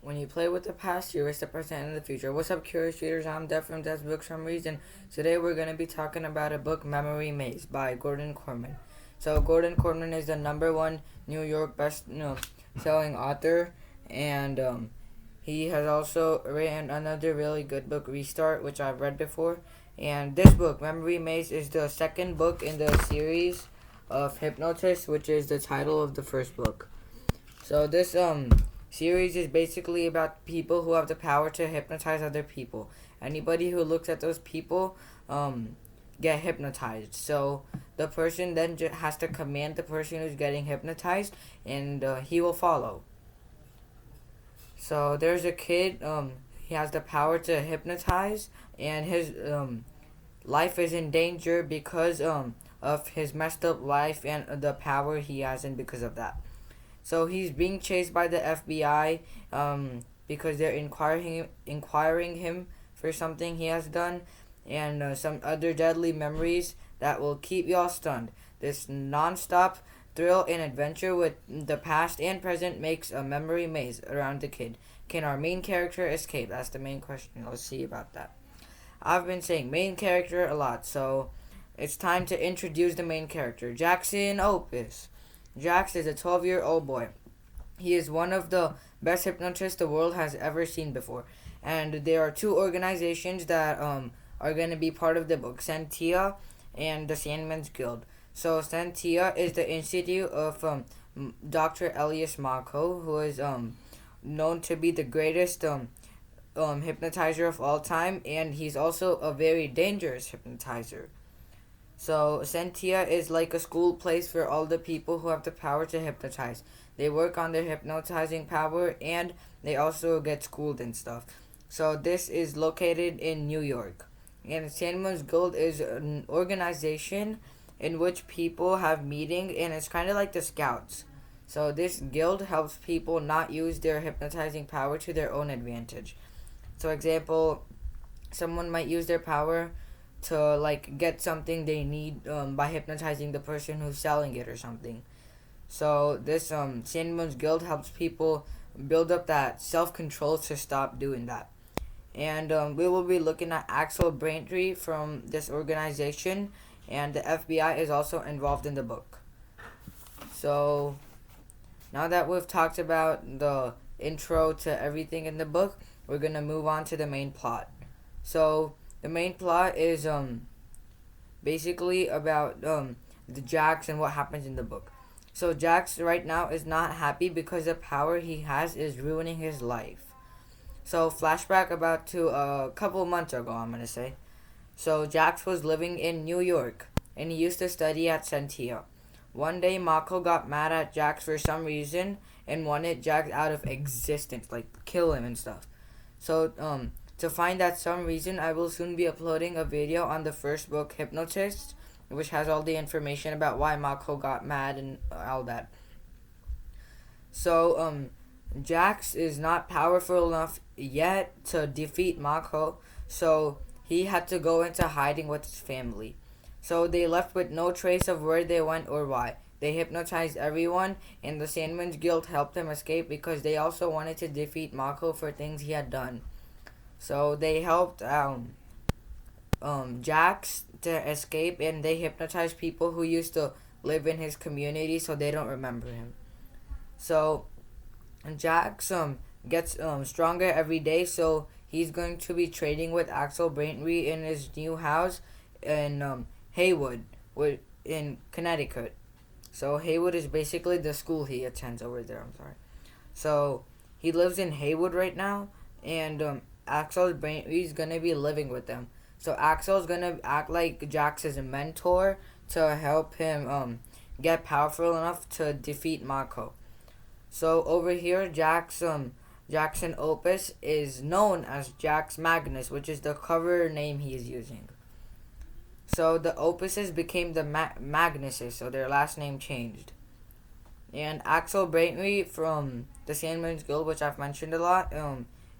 When you play with the past, you risk the present and the future. What's up, curious readers? I'm Dev from Dev's Book Summaries, and today we're going to be talking about a book, Memory Maze, by Gordan Korman. So, Gordan Korman is the number one New York selling author, and he has also written another really good book, Restart, which I've read before. And this book, Memory Maze, is the second book in the series of Hypnotized, which is the title of the first book. So, this series is basically about people who have the power to hypnotize other people. Anybody who looks at those people get hypnotized. So the person then has to command the person who's getting hypnotized, and he will follow. So there's a kid. He has the power to hypnotize, and his life is in danger because of his messed up life and the power he has, and because of that. So he's being chased by the FBI because they're inquiring him for something he has done, and some other deadly memories that will keep y'all stunned. This non-stop thrill and adventure with the past and present makes a memory maze around the kid. Can our main character escape? That's the main question. Let's see about that. I've been saying main character a lot, so it's time to introduce the main character, Jackson Opus. Jax is a 12-year-old boy. He is one of the best hypnotists the world has ever seen before. And there are two organizations that are going to be part of the book, Sentia and the Sandman's Guild. So Sentia is the institute of Dr. Elias Mako, who is known to be the greatest hypnotizer of all time, and he's also a very dangerous hypnotizer. So, Sentia is like a school place for all the people who have the power to hypnotize. They work on their hypnotizing power, and they also get schooled and stuff. So, this is located in New York. And Sandman's Guild is an organization in which people have meetings, and it's kind of like the Scouts. So, this guild helps people not use their hypnotizing power to their own advantage. So, example, someone might use their power to get something they need by hypnotizing the person who's selling it or something. So this Sandman's Guild helps people build up that self-control to stop doing that. And we will be looking at Axel Braintree from this organization, and the FBI is also involved in the book. So now that we've talked about the intro to everything in the book, we're going to move on to the main plot. So the main plot is basically about the Jax and what happens in the book. So Jax right now is not happy because the power he has is ruining his life. So flashback about to a couple months ago, I'm gonna say. So Jax was living in New York, and he used to study at Sentia. One day Mako got mad at Jax for some reason and wanted Jax out of existence, like kill him and stuff. So to find that some reason, I will soon be uploading a video on the first book, Hypnotist, which has all the information about why Mako got mad and all that. So, Jax is not powerful enough yet to defeat Mako, so he had to go into hiding with his family. So they left with no trace of where they went or why. They hypnotized everyone, and the Sandman's Guild helped them escape because they also wanted to defeat Mako for things he had done. So they helped Jax to escape, and they hypnotized people who used to live in his community so they don't remember him. So Jax gets stronger every day, so he's going to be trading with Axel Braintree in his new house in Haywood, in Connecticut. So Haywood is basically the school he attends over there. I'm sorry. So he lives in Haywood right now, and Axel's Braintree's gonna be living with them. So Axel's gonna act like Jax's mentor to help him get powerful enough to defeat Mako. So over here, Jackson Opus is known as Jax Magnus, which is the cover name he is using. So the Opuses became the Magnuses, so their last name changed. And Axel Braintree from the Sandman's Guild, which I've mentioned a lot,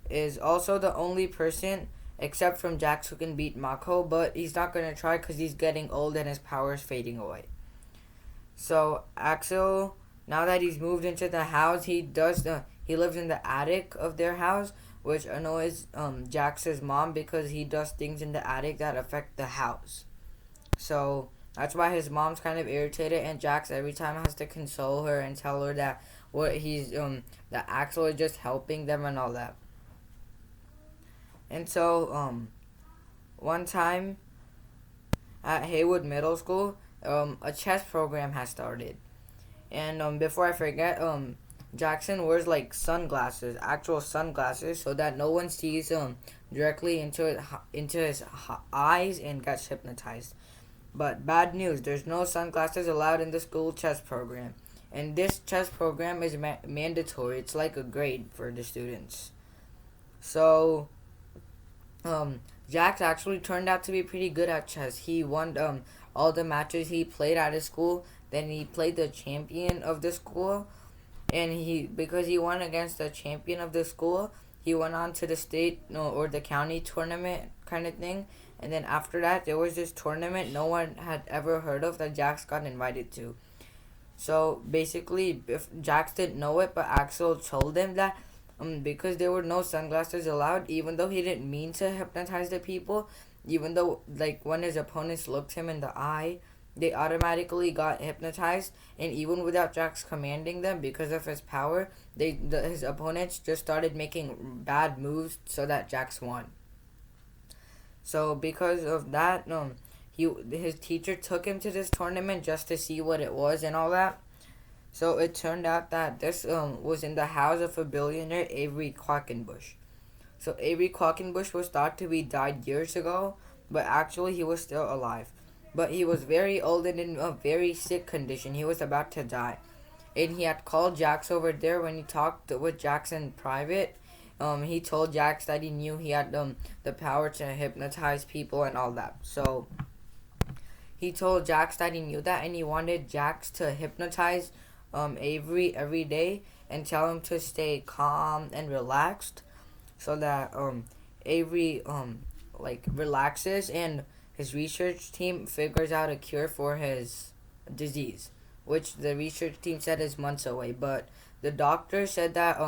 is also the only person except from Jax who can beat Mako, but he's not going to try because he's getting old and his power is fading away. So Axel, now that he's moved into the house, he lives in the attic of their house, which annoys Jax's mom because he does things in the attic that affect the house. So that's why his mom's kind of irritated, and Jax every time has to console her and tell her that that Axel is just helping them and all that. And so one time at Haywood Middle School, a chess program has started. And before I forget, Jackson wears like sunglasses, actual sunglasses, so that no one sees directly into his eyes and gets hypnotized. But bad news, there's no sunglasses allowed in the school chess program. And this chess program is mandatory. It's like a grade for the students. So, Jax actually turned out to be pretty good at chess. He won all the matches he played at his school. Then he played the champion of the school, and because he won against the champion of the school, he went on to the state no, or the county tournament kind of thing. And then after that, there was this tournament no one had ever heard of that Jax got invited to. So basically, if Jax didn't know it, but Axel told him that because there were no sunglasses allowed, even though he didn't mean to hypnotize the people, even though like when his opponents looked him in the eye, they automatically got hypnotized, and even without Jax commanding them, because of his power, his opponents just started making bad moves so that Jax won. So because of that, his teacher took him to this tournament just to see what it was and all that. So it turned out that this was in the house of a billionaire, Avery Quackenbush. So Avery Quackenbush was thought to be died years ago, but actually he was still alive. But he was very old and in a very sick condition. He was about to die. And he had called Jax over there when he talked with Jax in private. He told Jax that he knew he had the power to hypnotize people and all that. So he told Jax that he knew that, and he wanted Jax to hypnotize Avery every day and tell him to stay calm and relaxed, so that Avery relaxes and his research team figures out a cure for his disease, which the research team said is months away. But the doctor said that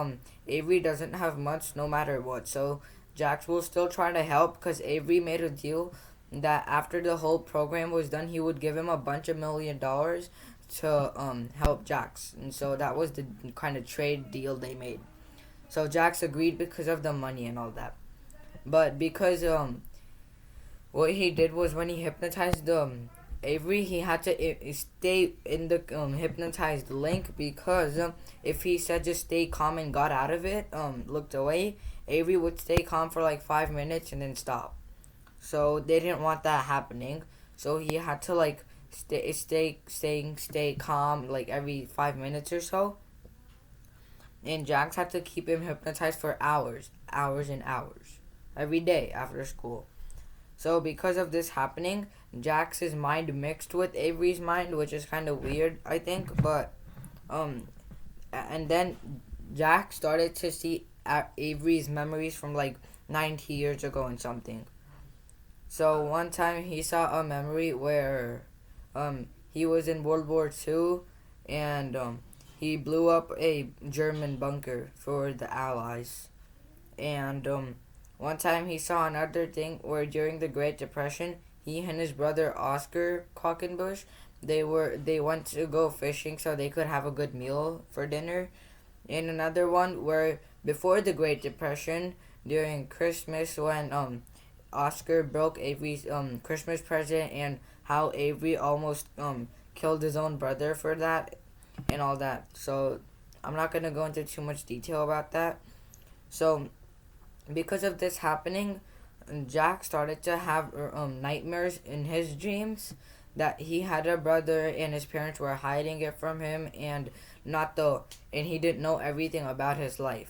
Avery doesn't have months no matter what. So Jax will still try to help because Avery made a deal that after the whole program was done, he would give him a bunch of $1 million to help Jax. And so that was the kind of trade deal they made. So Jax agreed because of the money and all that. But because what he did was when he hypnotized Avery, he had to stay in the hypnotized link, because if he said just stay calm and got out of it, looked away, Avery would stay calm for like 5 minutes and then stop. So they didn't want that happening. So he had to like stay calm like every 5 minutes or so. And Jax had to keep him hypnotized for hours and hours every day after school. So because of this happening, Jax's mind mixed with Avery's mind, which is kind of weird, I think. But and then Jax started to see Avery's memories from like 90 years ago and something. So one time he saw a memory where he was in World War II, and he blew up a German bunker for the Allies. And one time he saw another thing where during the Great Depression, he and his brother Oscar Quackenbush, they went to go fishing so they could have a good meal for dinner. And another one where before the Great Depression, during Christmas, when Oscar broke Avery's Christmas present, and how Avery almost killed his own brother for that and all that. So I'm not gonna go into too much detail about that. So because of this happening, Jack started to have nightmares in his dreams that he had a brother and his parents were hiding it from him, and he didn't know everything about his life.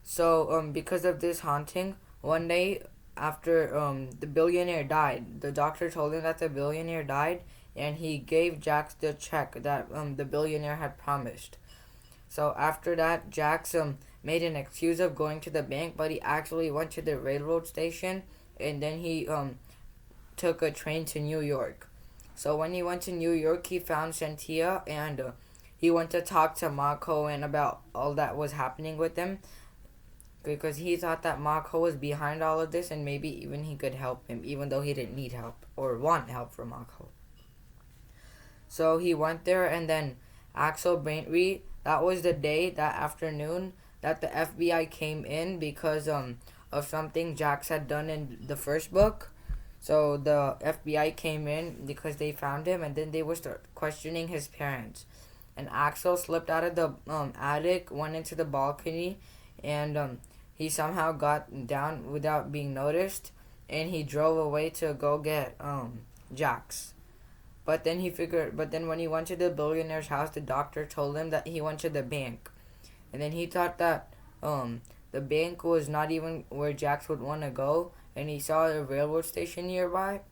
So because of this haunting, one day after the billionaire died, the doctor told him that the billionaire died, and he gave Jax the check that the billionaire had promised. So after that, Jax made an excuse of going to the bank, but he actually went to the railroad station, and then he took a train to New York. So when he went to New York, he found Shantia, and he went to talk to Mako and about all that was happening with him, because he thought that Mako was behind all of this and maybe even he could help him, even though he didn't need help or want help from Mako. So he went there, and then Axel Braintree, that was the day, that afternoon, that the FBI came in because of something Jax had done in the first book. So the FBI came in because they found him, and then they would start questioning his parents. And Axel slipped out of the attic, went into the balcony, and he somehow got down without being noticed, and he drove away to go get Jax. But then when he went to the billionaire's house, the doctor told him that he went to the bank. And then he thought that the bank was not even where Jax would want to go, and he saw a railroad station nearby.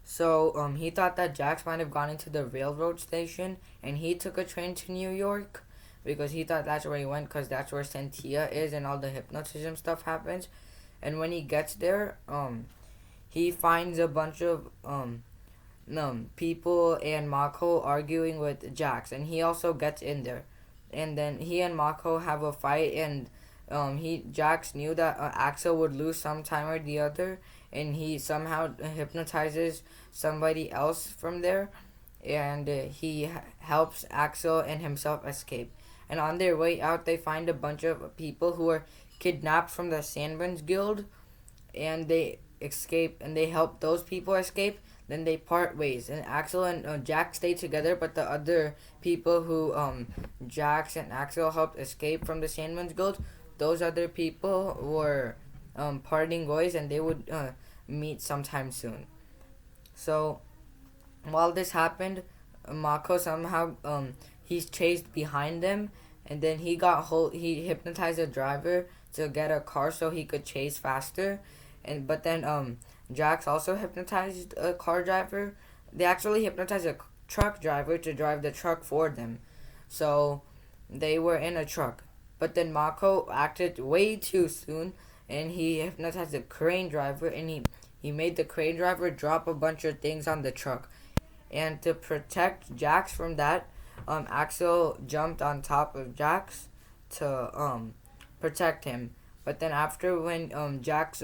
So he thought that Jax might have gone into the railroad station, and he took a train to New York because he thought that's where he went, because that's where Sentia is and all the hypnotism stuff happens. And when he gets there, he finds a bunch of people and Mako arguing with Jax, and he also gets in there. And then he and Mako have a fight, and Jax knew that Axel would lose sometime or the other, and he somehow hypnotizes somebody else from there, and he helps Axel and himself escape. And on their way out, they find a bunch of people who are kidnapped from the Sandman's Guild, and they escape, and they help those people escape. Then they part ways, and Axel and Jax stay together, but the other people who Jax and Axel helped escape from the Sandman's Guild, those other people were parting ways, and they would meet sometime soon. So while this happened, Mako somehow he's chased behind them, and then he hypnotized a driver to get a car so he could chase faster, but then Jax also hypnotized a car driver. They actually hypnotized a truck driver to drive the truck for them. So they were in a truck. But then Mako acted way too soon, and he hypnotized a crane driver, and he made the crane driver drop a bunch of things on the truck. And to protect Jax from that, Axel jumped on top of Jax to protect him. But then after, when Jax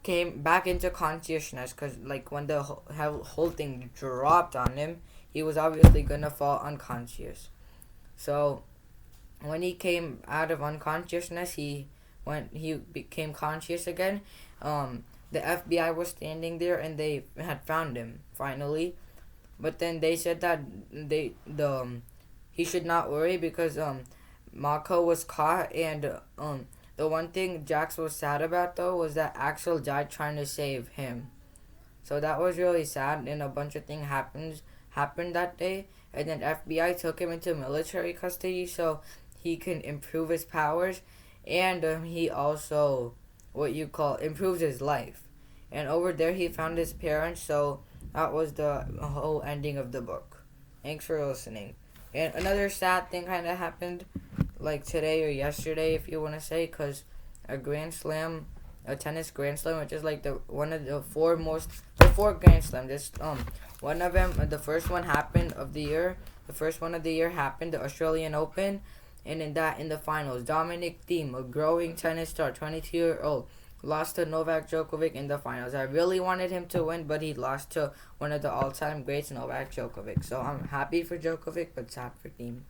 came back into consciousness, because like when the whole thing dropped on him, he was obviously gonna fall unconscious. So when he came out of unconsciousness, he became conscious again. The FBI was standing there, and they had found him finally, but then they said that he should not worry because Mako was caught, and the one thing Jax was sad about, though, was that Axel died trying to save him. So that was really sad, and a bunch of things happened that day. And then FBI took him into military custody so he can improve his powers, and he also, improves his life. And over there he found his parents, so that was the whole ending of the book. Thanks for listening. And another sad thing kind of happened, like today or yesterday, if you want to say, because a tennis grand slam, which is like the four grand slams. One of them, the first one happened of the year. The first one of the year happened, the Australian Open, and in the finals, Dominic Thiem, a growing tennis star, 22-year-old, lost to Novak Djokovic in the finals. I really wanted him to win, but he lost to one of the all-time greats, Novak Djokovic. So I'm happy for Djokovic, but sad for Thiem.